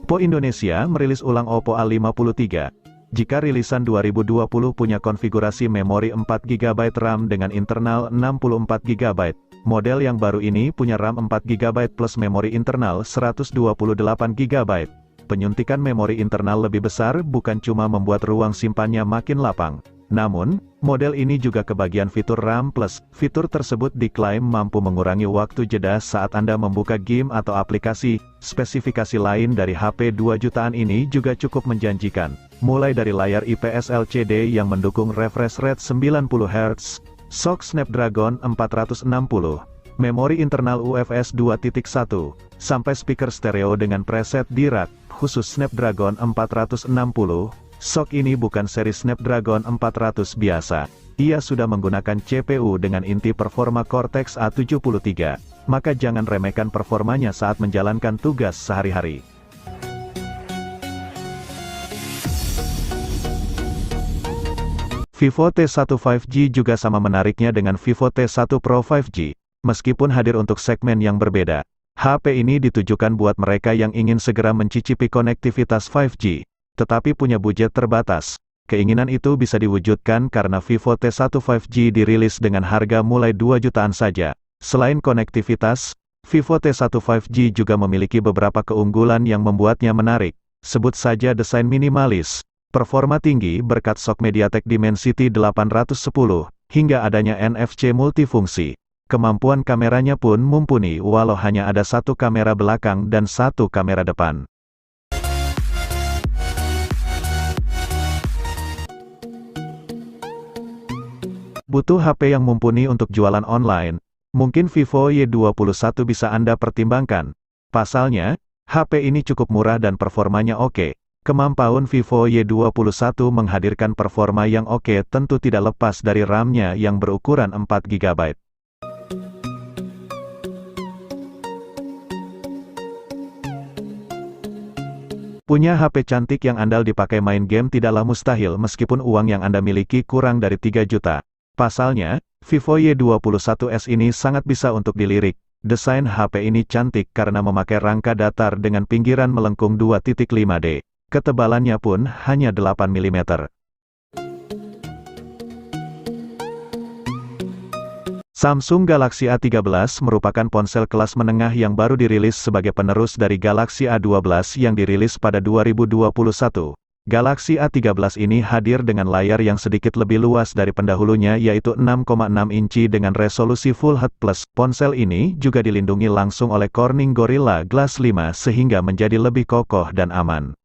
Oppo Indonesia merilis ulang Oppo A53. Jika rilisan 2020 punya konfigurasi memori 4GB RAM dengan internal 64GB, model yang baru ini punya RAM 4GB plus memori internal 128GB. Penyuntikan memori internal lebih besar bukan cuma membuat ruang simpannya makin lapang. Namun, model ini juga kebagian fitur RAM+. Fitur tersebut diklaim mampu mengurangi waktu jeda saat Anda membuka game atau aplikasi. Spesifikasi lain dari HP 2 jutaan ini juga cukup menjanjikan. Mulai dari layar IPS LCD yang mendukung refresh rate 90Hz, SoC Snapdragon 460, memori internal UFS 2.1, sampai speaker stereo dengan preset di rak, khusus Snapdragon 460. SoC ini bukan seri Snapdragon 400 biasa. Ia sudah menggunakan CPU dengan inti performa Cortex A73, maka jangan remehkan performanya saat menjalankan tugas sehari-hari. Vivo T1 5G juga sama menariknya dengan Vivo T1 Pro 5G. Meskipun hadir untuk segmen yang berbeda, HP ini ditujukan buat mereka yang ingin segera mencicipi konektivitas 5G. Tetapi punya budget terbatas. Keinginan itu bisa diwujudkan karena Vivo T1 5G dirilis dengan harga mulai 2 jutaan saja. Selain konektivitas, Vivo T1 5G juga memiliki beberapa keunggulan yang membuatnya menarik. Sebut saja desain minimalis, performa tinggi berkat SoC MediaTek Dimensity 810, hingga adanya NFC multifungsi. Kemampuan kameranya pun mumpuni walau hanya ada satu kamera belakang dan satu kamera depan. Butuh HP yang mumpuni untuk jualan online? Mungkin Vivo Y21 bisa Anda pertimbangkan. Pasalnya, HP ini cukup murah dan performanya oke. Kemampuan Vivo Y21 menghadirkan performa yang oke tentu tidak lepas dari RAM-nya yang berukuran 4GB. Punya HP cantik yang andal dipakai main game tidaklah mustahil meskipun uang yang Anda miliki kurang dari 3 juta. Pasalnya, Vivo Y21s ini sangat bisa untuk dilirik. Desain HP ini cantik karena memakai rangka datar dengan pinggiran melengkung 2.5D. Ketebalannya pun hanya 8 mm. Samsung Galaxy A13 merupakan ponsel kelas menengah yang baru dirilis sebagai penerus dari Galaxy A12 yang dirilis pada 2021. Galaxy A13 ini hadir dengan layar yang sedikit lebih luas dari pendahulunya yaitu 6,6 inci dengan resolusi Full HD+. Ponsel ini juga dilindungi langsung oleh Corning Gorilla Glass 5 sehingga menjadi lebih kokoh dan aman.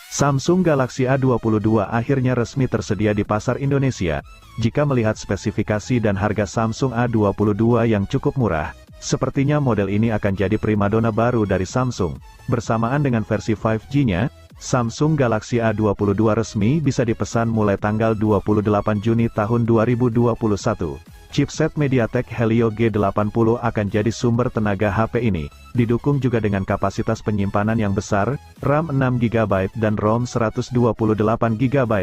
Samsung Galaxy A22 akhirnya resmi tersedia di pasar Indonesia. Jika melihat spesifikasi dan harga Samsung A22 yang cukup murah, sepertinya model ini akan jadi primadona baru dari Samsung. Bersamaan dengan versi 5G-nya, Samsung Galaxy A22 resmi bisa dipesan mulai tanggal 28 Juni tahun 2021. Chipset MediaTek Helio G80 akan jadi sumber tenaga HP ini. Didukung juga dengan kapasitas penyimpanan yang besar, RAM 6GB dan ROM 128GB.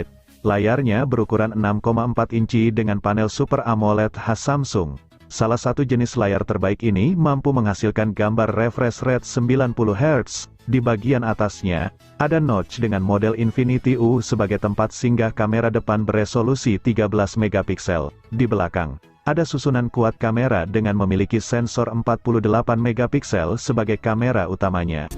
Layarnya berukuran 6,4 inci dengan panel Super AMOLED khas Samsung. Salah satu jenis layar terbaik ini mampu menghasilkan gambar refresh rate 90Hz. Di bagian atasnya, ada notch dengan model Infinity U sebagai tempat singgah kamera depan beresolusi 13MP. Di belakang, ada susunan kuat kamera dengan memiliki sensor 48MP sebagai kamera utamanya.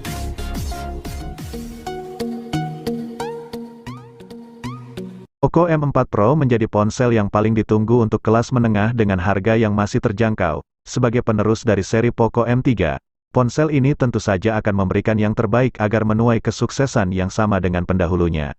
Poco M4 Pro menjadi ponsel yang paling ditunggu untuk kelas menengah dengan harga yang masih terjangkau. Sebagai penerus dari seri Poco M3, ponsel ini tentu saja akan memberikan yang terbaik agar menuai kesuksesan yang sama dengan pendahulunya.